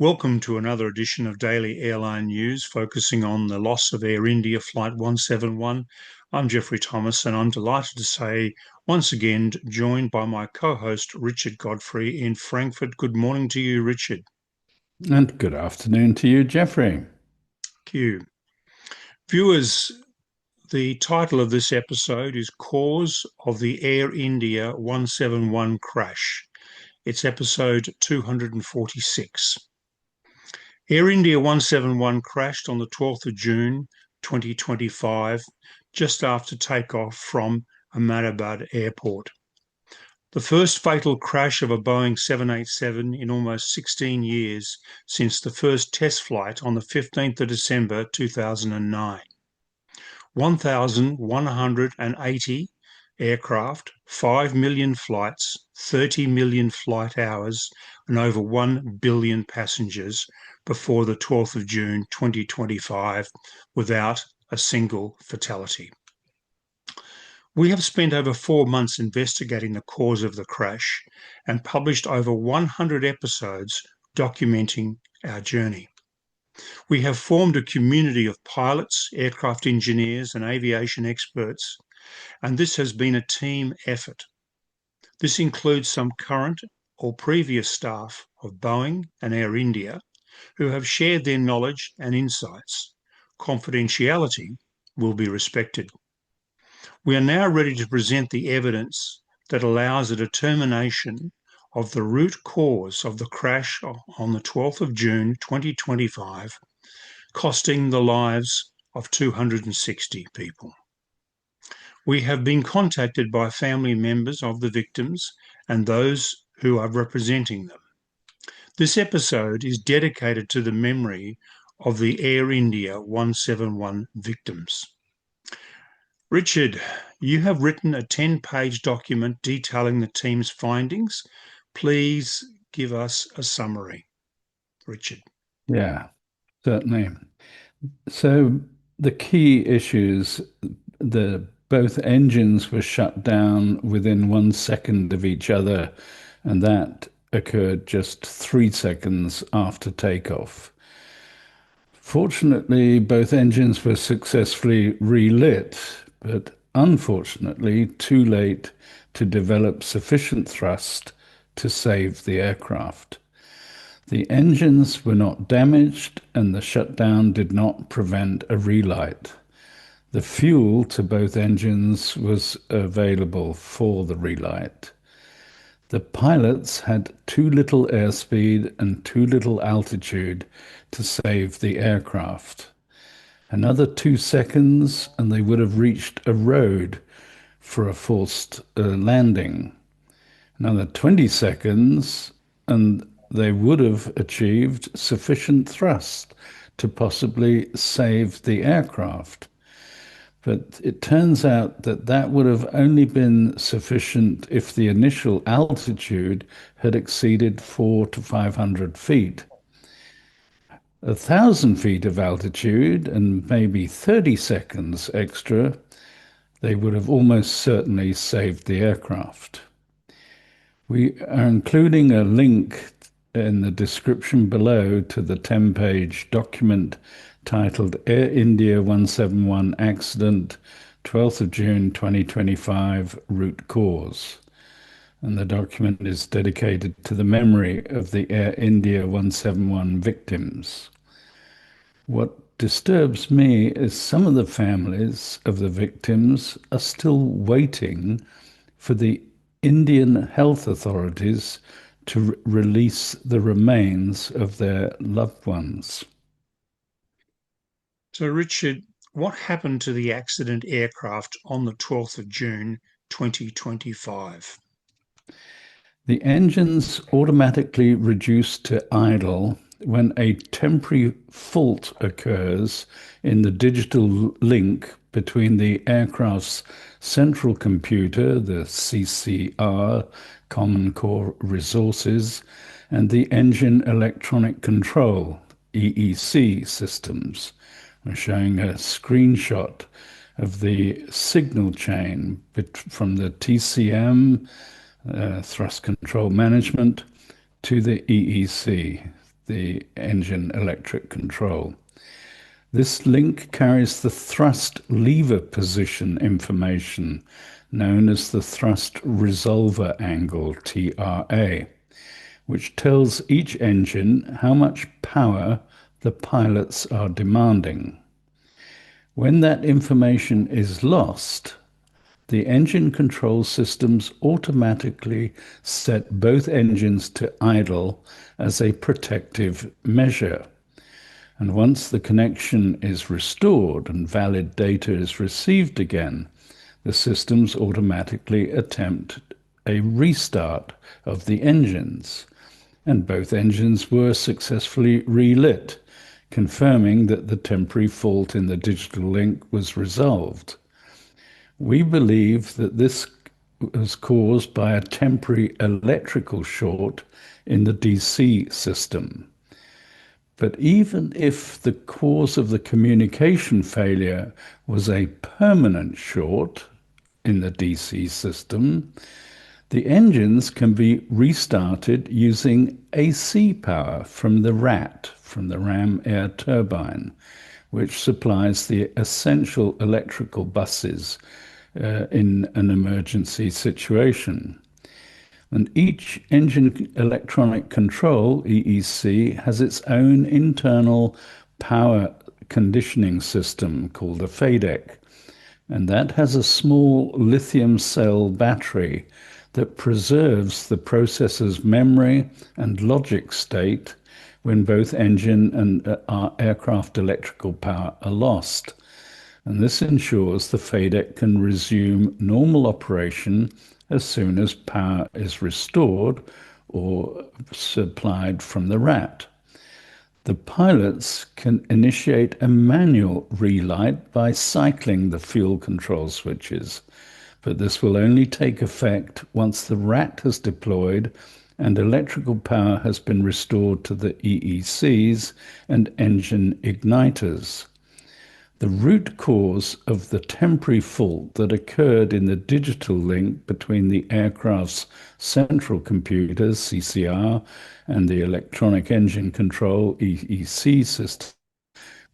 Welcome to another edition of Daily Airline News, focusing on the loss of Air India Flight 171. I'm Geoffrey Thomas, and I'm delighted to say, once again, joined by my co-host Richard Godfrey in Frankfurt. Good morning to you, Richard. And good afternoon to you, Geoffrey. Thank you. Viewers, the title of this episode is Cause of the Air India 171 Crash. It's episode 246. Air India 171 crashed on the 12th of June 2025, just after takeoff from Ahmedabad Airport. The first fatal crash of a Boeing 787 in almost 16 years since the first test flight on the 15th of December 2009. 1,180 aircraft, 5 million flights, 30 million flight hours, and over 1 billion passengers before the 12th of June 2025 without a single fatality. We have spent over 4 months investigating the cause of the crash and published over 100 episodes documenting our journey. We have formed a community of pilots, aircraft engineers, and aviation experts, and this has been a team effort. This includes some current or previous staff of Boeing and Air India who have shared their knowledge and insights. Confidentiality will be respected. We are now ready to present the evidence that allows a determination of the root cause of the crash on the 12th of June 2025, costing the lives of 260 people. We have been contacted by family members of the victims and those who are representing them. This episode is dedicated to the memory of the Air India 171 victims. Richard, you have written a 10-page document detailing the team's findings. Please give us a summary, Richard. Yeah, certainly. So the key issues, both engines were shut down within 1 second of each other, and that occurred just 3 seconds after takeoff. Fortunately, both engines were successfully relit, but unfortunately too late to develop sufficient thrust to save the aircraft. The engines were not damaged, and the shutdown did not prevent a relight. The fuel to both engines was available for the relight. The pilots had too little airspeed and too little altitude to save the aircraft. Another 2 seconds, and they would have reached a road for a forced landing. Another 20 seconds, and they would have achieved sufficient thrust to possibly save the aircraft. But it turns out that that would have only been sufficient if the initial altitude had exceeded 400 to 500 feet. 1,000 feet of altitude and maybe 30 seconds extra, they would have almost certainly saved the aircraft. We are including a link in the description below to the 10-page document titled Air India 171 Accident, 12th of June 2025, Root Cause. And the document is dedicated to the memory of the Air India 171 victims. What disturbs me is some of the families of the victims are still waiting for the Indian health authorities to release the remains of their loved ones. So, Richard, what happened to the accident aircraft on the 12th of June 2025? The engines automatically reduce to idle when a temporary fault occurs in the digital link between the aircraft's central computer, the CCR, Common Core Resources, and the engine electronic control, EEC systems. We're showing a screenshot of the signal chain from the TCM, thrust control management, to the EEC. the engine electric control. This link carries the thrust lever position information, known as the thrust resolver angle, TRA, which tells each engine how much power the pilots are demanding. When that information is lost, the engine control systems automatically set both engines to idle as a protective measure. And once the connection is restored and valid data is received again, the systems automatically attempt a restart of the engines. And both engines were successfully relit, confirming that the temporary fault in the digital link was resolved. We believe that this was caused by a temporary electrical short in the DC system. But even if the cause of the communication failure was a permanent short in the DC system, the engines can be restarted using AC power from the RAT, from the ram air turbine, which supplies the essential electrical buses in an emergency situation. And each engine electronic control, EEC, has its own internal power conditioning system called a FADEC. And that has a small lithium cell battery that preserves the processor's memory and logic state when both engine and aircraft electrical power are lost. And this ensures the FADEC can resume normal operation as soon as power is restored or supplied from the RAT. The pilots can initiate a manual relight by cycling the fuel control switches, but this will only take effect once the RAT has deployed and electrical power has been restored to the EECs and engine igniters. The root cause of the temporary fault that occurred in the digital link between the aircraft's central computers, CCR, and the electronic engine control, EEC system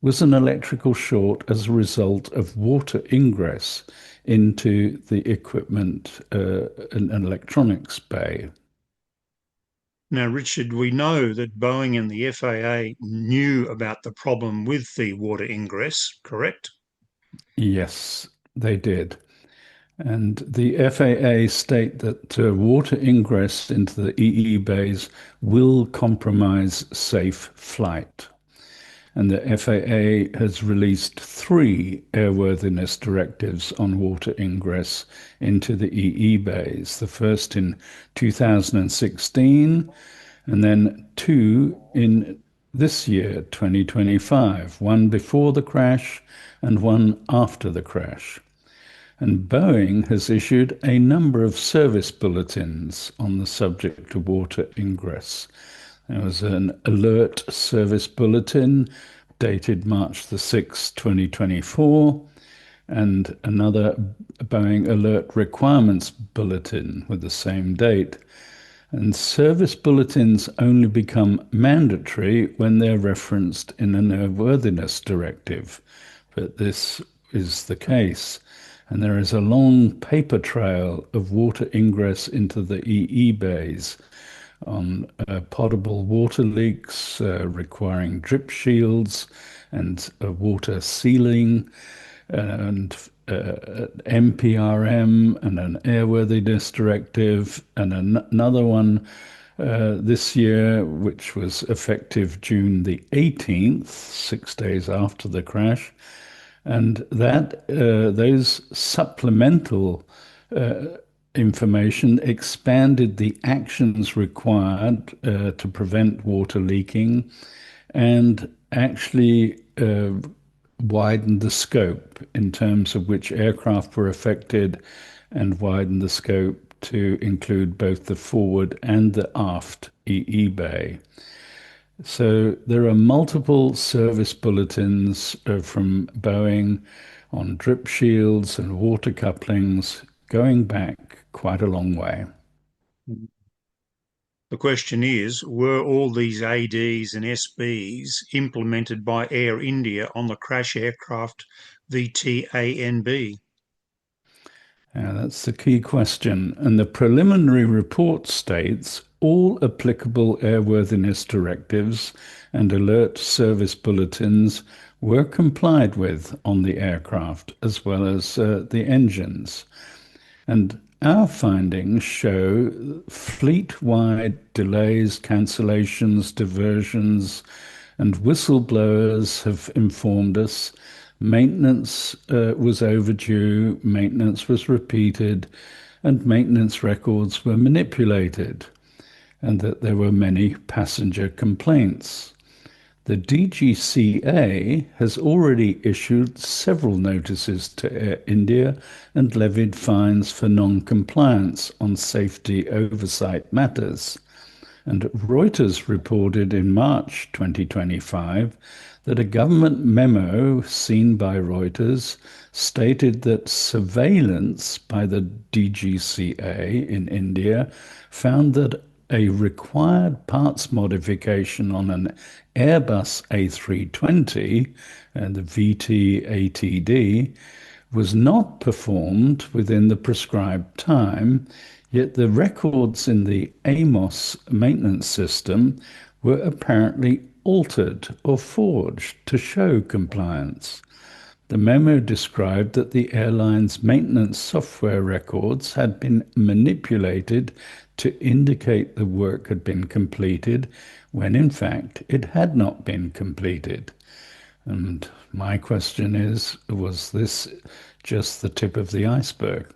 was an electrical short as a result of water ingress into the equipment and electronics bay. Now, Richard, we know that Boeing and the FAA knew about the problem with the water ingress, correct? Yes, they did. And the FAA state that water ingress into the EE bays will compromise safe flight. And the FAA has released 3 airworthiness directives on water ingress into the EE bays. The first in 2016, and then 2 in this year, 2025, one before the crash and one after the crash. And Boeing has issued a number of service bulletins on the subject of water ingress. There was an alert service bulletin dated March the 6th, 2024, and another Boeing alert requirements bulletin with the same date. And service bulletins only become mandatory when they're referenced in an airworthiness directive. But this is the case. And there is a long paper trail of water ingress into the EE bays on potable water leaks requiring drip shields and water sealing and MPRM and an airworthiness directive and another one this year, which was effective June the 18th, 6 days after the crash. And that those supplemental information expanded the actions required to prevent water leaking and actually widened the scope in terms of which aircraft were affected and widened the scope to include both the forward and the aft EE bay. So there are multiple service bulletins from Boeing on drip shields and water couplings going back quite a long way. The question is, were all these ADs and SBs implemented by Air India on the crash aircraft VT-ANB? Yeah, that's the key question. And the preliminary report states all applicable airworthiness directives and alert service bulletins were complied with on the aircraft, as well as the engines. And our findings show fleet-wide delays, cancellations, diversions, and whistleblowers have informed us maintenance was overdue, maintenance was repeated, and maintenance records were manipulated, and that there were many passenger complaints. The DGCA has already issued several notices to Air India and levied fines for non-compliance on safety oversight matters. And Reuters reported in March 2025 that a government memo seen by Reuters stated that surveillance by the DGCA in India found that a required parts modification on an Airbus A320 and the VT-ATD was not performed within the prescribed time, yet the records in the AMOS maintenance system were apparently altered or forged to show compliance. The memo described that the airline's maintenance software records had been manipulated to indicate the work had been completed when in fact it had not been completed. And my question is, was this just the tip of the iceberg?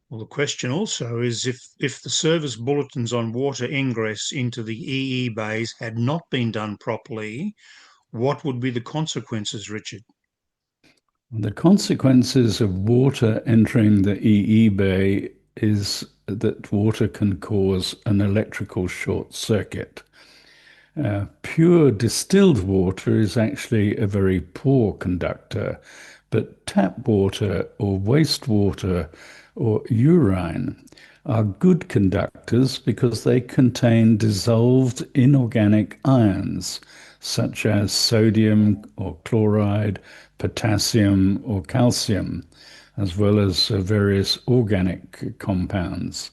Well, the question also is if the service bulletins on water ingress into the EE bays had not been done properly, what would be the consequences, Richard? The consequences of water entering the EE bay is that water can cause an electrical short circuit. Pure distilled water is actually a very poor conductor, but tap water or wastewater or urine are good conductors because they contain dissolved inorganic ions, such as sodium or chloride, potassium or calcium, as well as various organic compounds.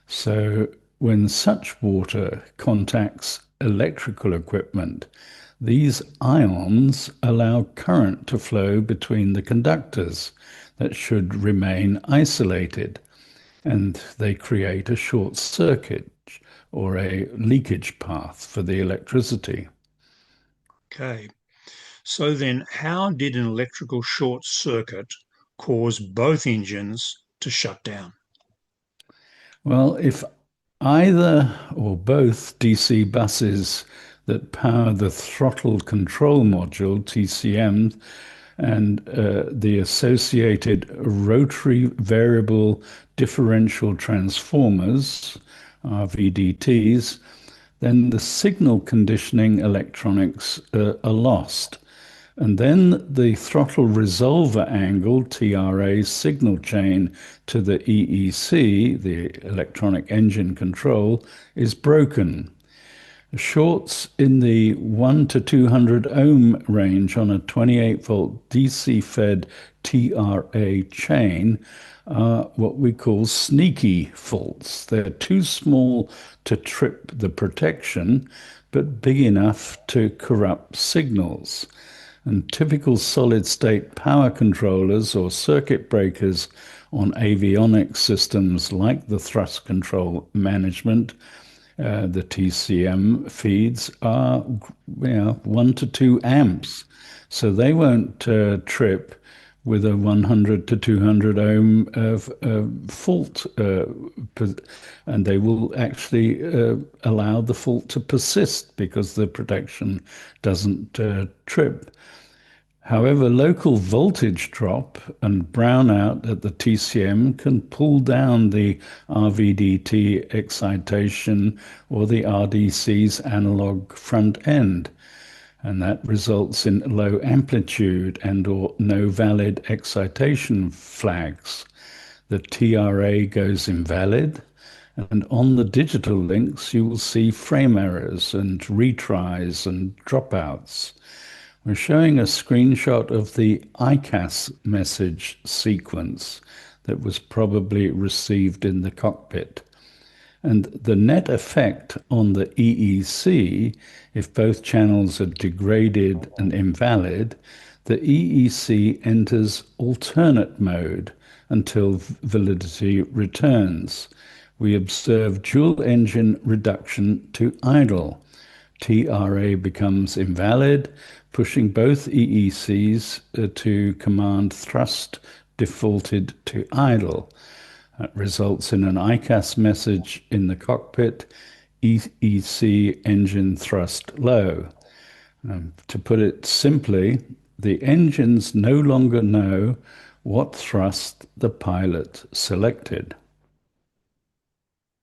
So when such water contacts electrical equipment, these ions allow current to flow between the conductors that should remain isolated, and they create a short circuit or a leakage path for the electricity. Okay. So then, how did an electrical short circuit cause both engines to shut down? Well, if either or both DC buses that power the throttle control module, TCM, and the associated rotary variable differential transformers, RVDTs, then the signal conditioning electronics are lost. And then the throttle resolver angle, TRA, signal chain to the EEC, the electronic engine control, is broken. Shorts in the 1 to 200 ohm range on a 28-volt DC-fed TRA chain are what we call sneaky faults. They're too small to trip the protection, but big enough to corrupt signals. And typical solid-state power controllers or circuit breakers on avionics systems like the thrust control management, the TCM feeds are 1 to 2 amps. So they won't trip with a 100 to 200 ohm fault, and they will actually allow the fault to persist because the protection doesn't trip. However, local voltage drop and brownout at the TCM can pull down the RVDT excitation or the RDC's analog front end, and that results in low amplitude and or no valid excitation flags. The TRA goes invalid, And on the digital links, you will see frame errors and retries and dropouts. We're showing a screenshot of the ICAS message sequence that was probably received in the cockpit. And the net effect on the EEC, if both channels are degraded and invalid, the EEC enters alternate mode until validity returns. We observe dual engine reduction to idle. TRA becomes invalid, pushing both EECs to command thrust defaulted to idle. That results in an ICAS message in the cockpit, EEC engine thrust low. To put it simply, the engines no longer know what thrust the pilot selected.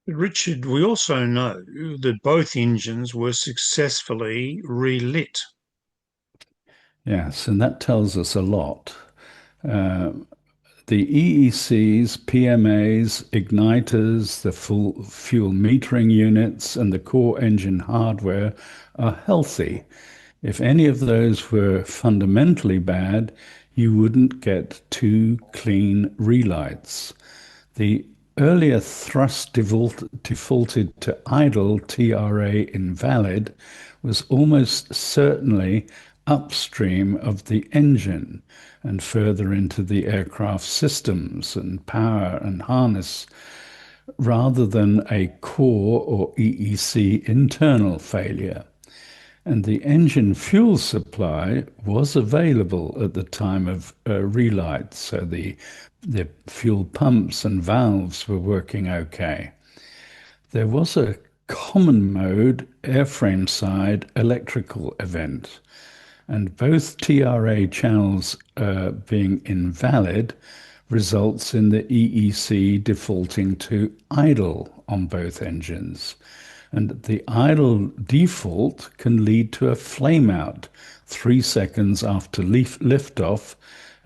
Richard, we also know that both engines were successfully relit. Yes, and that tells us a lot. Uh, the EECs, PMAs, igniters, the full fuel metering units, and the core engine hardware are healthy. If any of those were fundamentally bad, you wouldn't get two clean relights. The earlier thrust defaulted to idle TRA invalid was almost certainly upstream of the engine and further into the aircraft systems and power and harness rather than a core or EEC internal failure. And the engine fuel supply was available at the time of relight, so the fuel pumps and valves were working okay. There was a common mode airframe side electrical event, and both TRA channels being invalid results in the EEC defaulting to idle on both engines. And the idle default can lead to a flameout 3 seconds after liftoff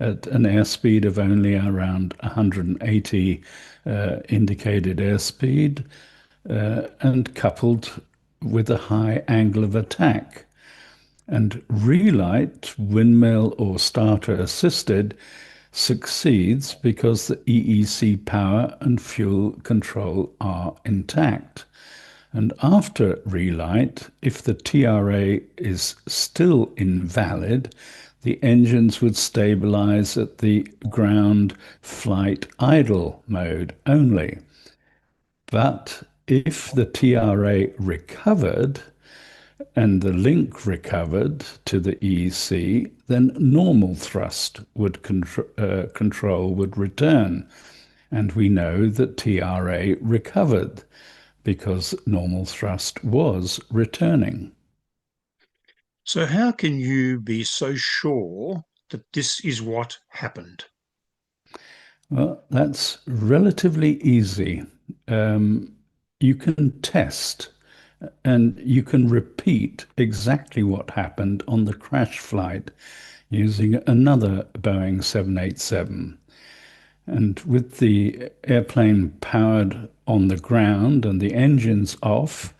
at an airspeed of only around 180 indicated airspeed and coupled with a high angle of attack. And relight, windmill or starter assisted, succeeds because the EEC power and fuel control are intact. And after relight, if the TRA is still invalid, the engines would stabilize at the ground flight idle mode only. But if the TRA recovered and the link recovered to the EEC, then normal thrust would control would return. And we know that TRA recovered because normal thrust was returning. So, how can you be so sure that this is what happened? Well, that's relatively easy. You can test and you can repeat exactly what happened on the crash flight using another Boeing 787. And with the airplane powered on the ground and the engines off,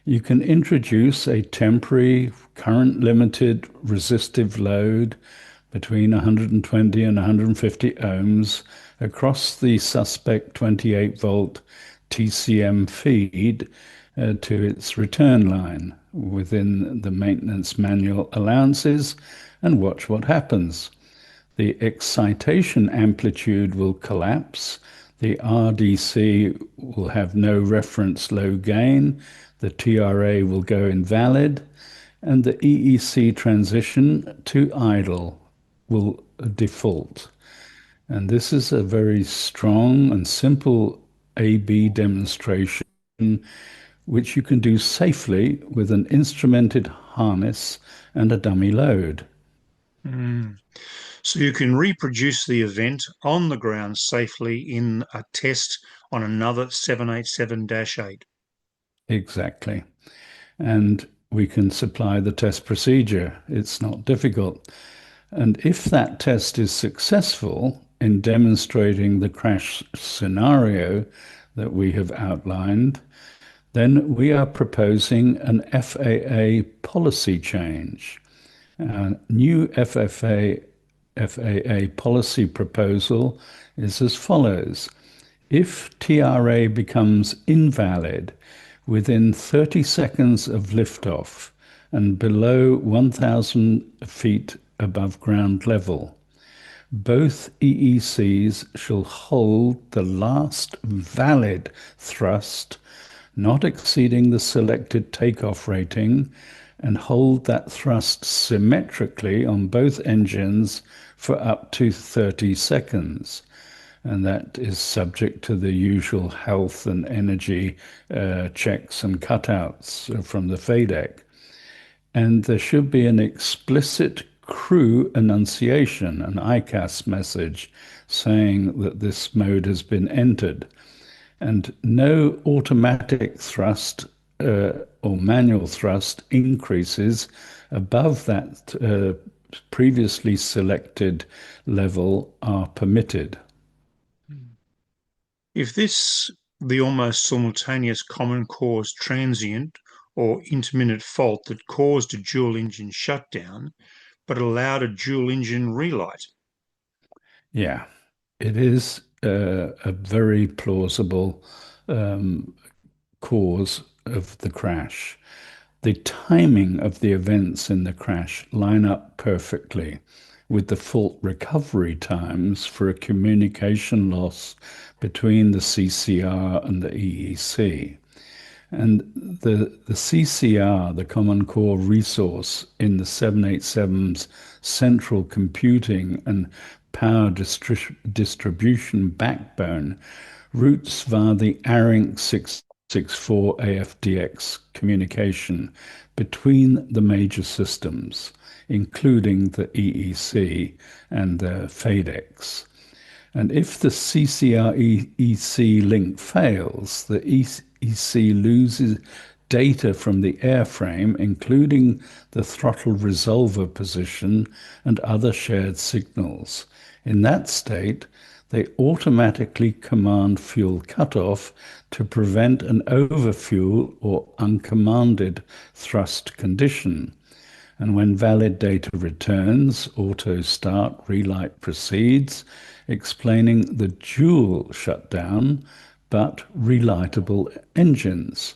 you can introduce a temporary current limited resistive load between 120 and 150 ohms across the suspect 28 volt TCM feed to its return line within the maintenance manual allowances and watch what happens. The excitation amplitude will collapse. The RDC will have no reference low gain. The TRA will go invalid. And the EEC transition to idle will default. And this is a very strong and simple A/B demonstration, which you can do safely with an instrumented harness and a dummy load. Mm. So, you can reproduce the event on the ground safely in a test on another 787 8. Exactly. And we can supply the test procedure. It's not difficult. And if that test is successful, in demonstrating the crash scenario that we have outlined, then we are proposing an FAA policy change. New FAA policy proposal is as follows. If TRA becomes invalid within 30 seconds of liftoff and below 1,000 feet above ground level, both EECs shall hold the last valid thrust not exceeding the selected takeoff rating and hold that thrust symmetrically on both engines for up to 30 seconds. And that is subject to the usual health and energy checks and cutouts from the FADEC. And there should be an explicit crew annunciation, an ICAS message saying that this mode has been entered. And no automatic thrust or manual thrust increases above that previously selected level are permitted. If the almost simultaneous common cause transient or intermittent fault that caused a dual engine shutdown but allowed a dual engine relight. Yeah, it is a very plausible cause of the crash. The timing of the events in the crash line up perfectly with the fault recovery times for a communication loss between the CCR and the EEC. And the CCR, the Common Core Resource in the 787's central computing and power distribution backbone, routes via the ARINC 664 AFDX communication between the major systems, including the EEC and the FADEX. And if the CCR-EC link fails, the EC loses data from the airframe, including the throttle resolver position and other shared signals. In that state, they automatically command fuel cutoff to prevent an overfuel or uncommanded thrust condition. And when valid data returns, auto start relight proceeds, explaining the dual shutdown, but relightable engines.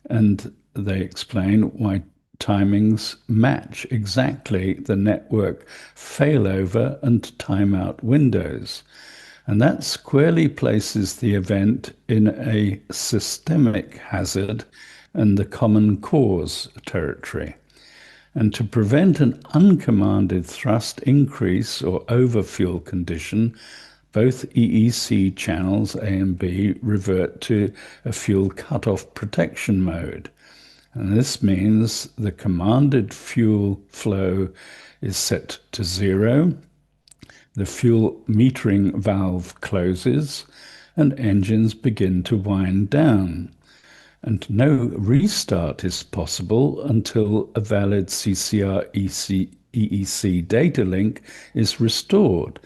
And they explain why timings match exactly the network failover and timeout windows. And that squarely places the event in a systemic hazard and the common cause territory. And to prevent an uncommanded thrust increase or overfuel condition, both EEC channels A and B revert to a fuel cutoff protection mode. And this means the commanded fuel flow is set to 0, the fuel metering valve closes, and engines begin to wind down. And no restart is possible until a valid CCR-EEC data link is restored.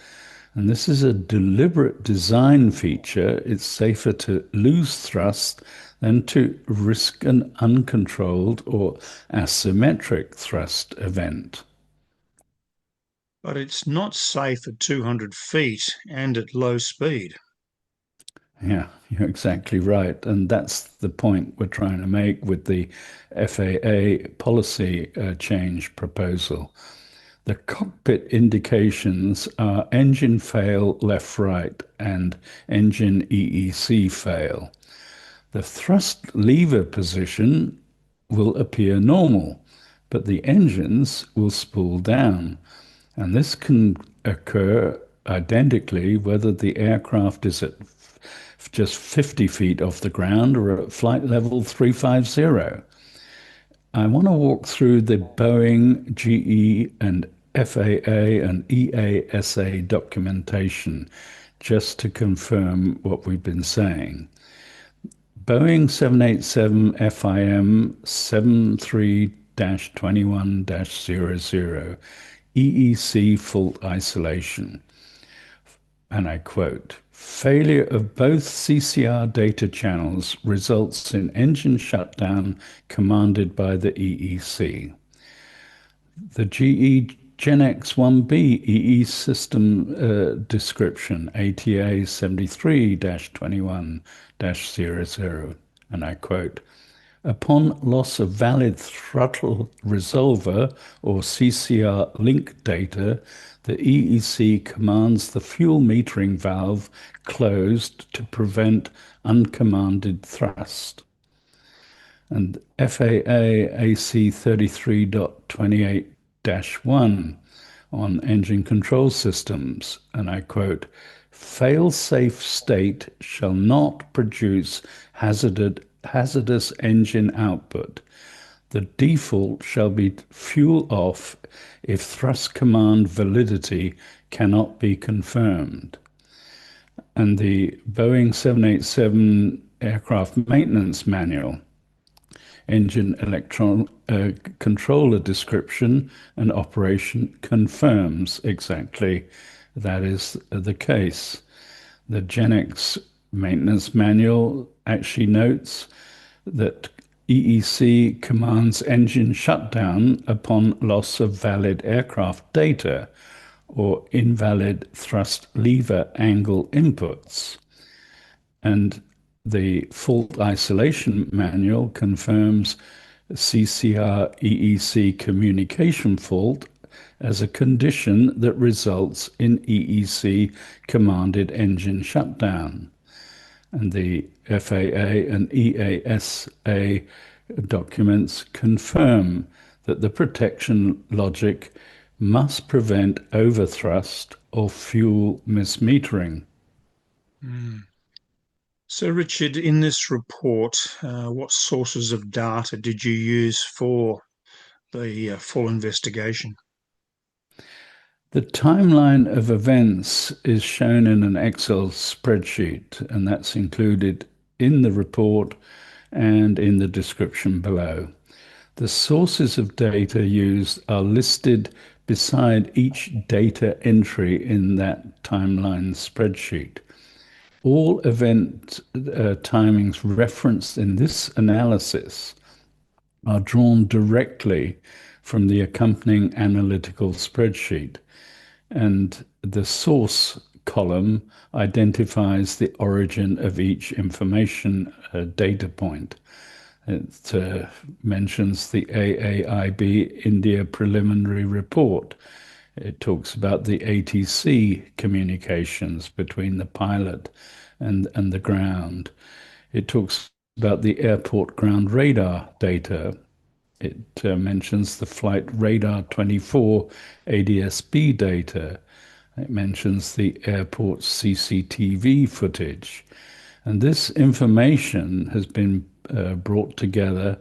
And this is a deliberate design feature. It's safer to lose thrust than to risk an uncontrolled or asymmetric thrust event. But it's not safe at 200 feet and at low speed. Yeah, you're exactly right. And that's the point we're trying to make with the FAA policy change proposal. The cockpit indications are engine fail left right and engine EEC fail. The thrust lever position will appear normal, but the engines will spool down. And this can occur identically whether the aircraft is at just 50 feet off the ground or at flight level 350. I want to walk through the Boeing, GE, and FAA and EASA documentation just to confirm what we've been saying. Boeing 787 FIM 73-21-00 EEC fault isolation. and I quote, failure of both CCR data channels results in engine shutdown commanded by the EEC. The GE Gen X-1B EE system description, ATA 73-21-00, and I quote, upon loss of valid throttle resolver or CCR link data, the EEC commands the fuel metering valve closed to prevent uncommanded thrust. And FAA AC 33.28-1 on engine control systems, and I quote, fail-safe state shall not produce hazardous engine output. The default shall be fuel off if thrust command validity cannot be confirmed. And the Boeing 787 aircraft maintenance manual, engine controller description and operation confirms exactly that is the case. The Gen X maintenance manual actually notes that EEC commands engine shutdown upon loss of valid aircraft data or invalid thrust lever angle inputs. And the fault isolation manual confirms CCR EEC communication fault as a condition that results in EEC commanded engine shutdown. And the FAA and EASA documents confirm that the protection logic must prevent overthrust or fuel mismetering. So, Richard, in this report, what sources of data did you use for the full investigation? The timeline of events is shown in an Excel spreadsheet, and that's included in the report and in the description below. The sources of data used are listed beside each data entry in that timeline spreadsheet. All event timings referenced in this analysis are drawn directly from the accompanying analytical spreadsheet, and the source column identifies the origin of each information data point. It mentions the AAIB India preliminary report. It talks about the ATC communications between the pilot and the ground. It talks about the airport ground radar data. It mentions the flight radar 24 ADS-B data. It mentions the airport CCTV footage. And this information has been brought together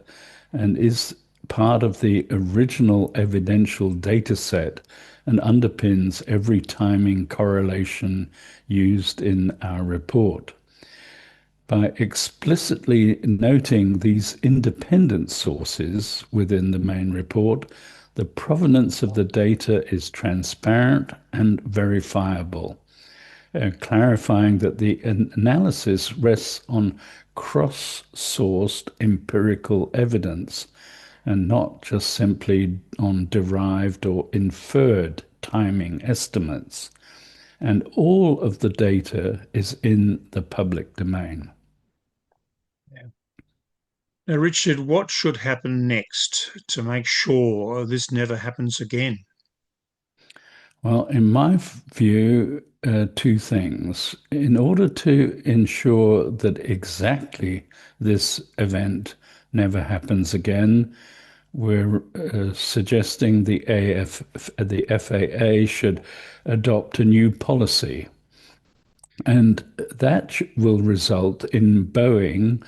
and is part of the original evidential data set and underpins every timing correlation used in our report. By explicitly noting these independent sources within the main report, the provenance of the data is transparent and verifiable, clarifying that the analysis rests on cross-sourced empirical evidence and not just simply on derived or inferred timing estimates. And all of the data is in the public domain. Now, Richard, what should happen next to make sure this never happens again? Well, in my view, two things. In order to ensure that exactly this event never happens again, we're suggesting the FAA should adopt a new policy. And that will result in Boeing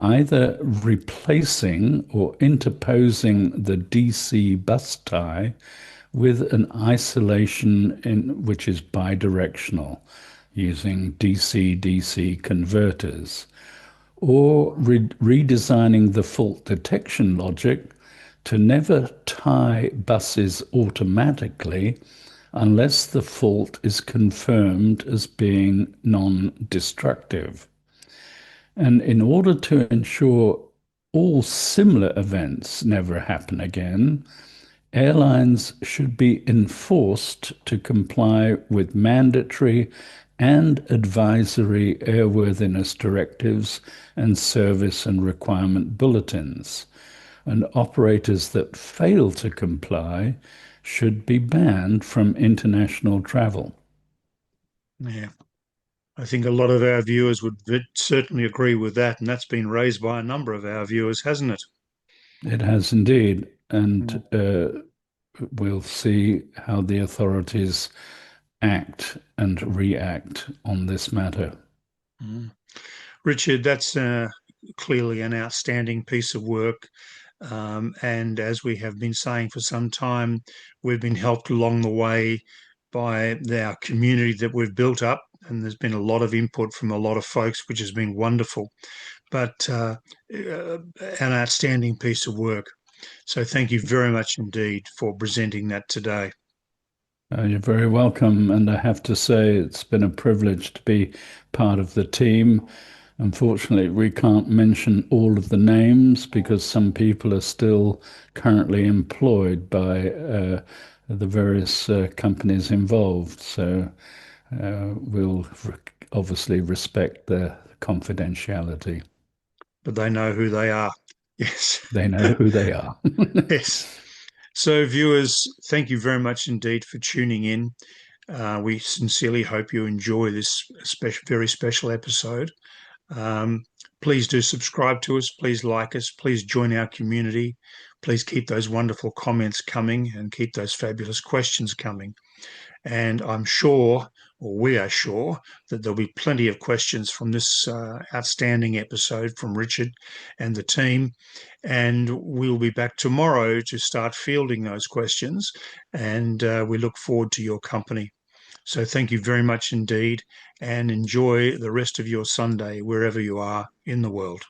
either replacing or interposing the DC bus tie with an isolation which is bidirectional, using DC-DC converters, or redesigning the fault detection logic to never tie buses automatically, unless the fault is confirmed as being non-destructive. And in order to ensure all similar events never happen again, airlines should be enforced to comply with mandatory and advisory airworthiness directives and service and requirement bulletins. And operators that fail to comply should be banned from international travel. Yeah. I think a lot of our viewers would certainly agree with that, and that's been raised by a number of our viewers, hasn't it? It has indeed. And Mm. we'll see how the authorities act and react on this matter. Mm. Richard, that's clearly an outstanding piece of work. And as we have been saying for some time, we've been helped along the way by our community that we've built up. And there's been a lot of input from a lot of folks, which has been wonderful. But an outstanding piece of work. So thank you very much indeed for presenting that today. You're very welcome. And I have to say, it's been a privilege to be part of the team. Unfortunately, we can't mention all of the names because some people are still currently employed by the various companies involved. So we'll obviously respect the confidentiality. But they know who they are. Yes. They know who they are. Yes. So, viewers, thank you very much indeed for tuning in. We sincerely hope you enjoy this very special episode. Um, please do subscribe to us. Please like us. Please join our community. Please keep those wonderful comments coming and keep those fabulous questions coming. And I'm sure, or we are sure, that there'll be plenty of questions from this outstanding episode from Richard and the team. And we'll be back tomorrow to start fielding those questions. And we look forward to your company. So thank you very much indeed, and enjoy the rest of your Sunday wherever you are in the world.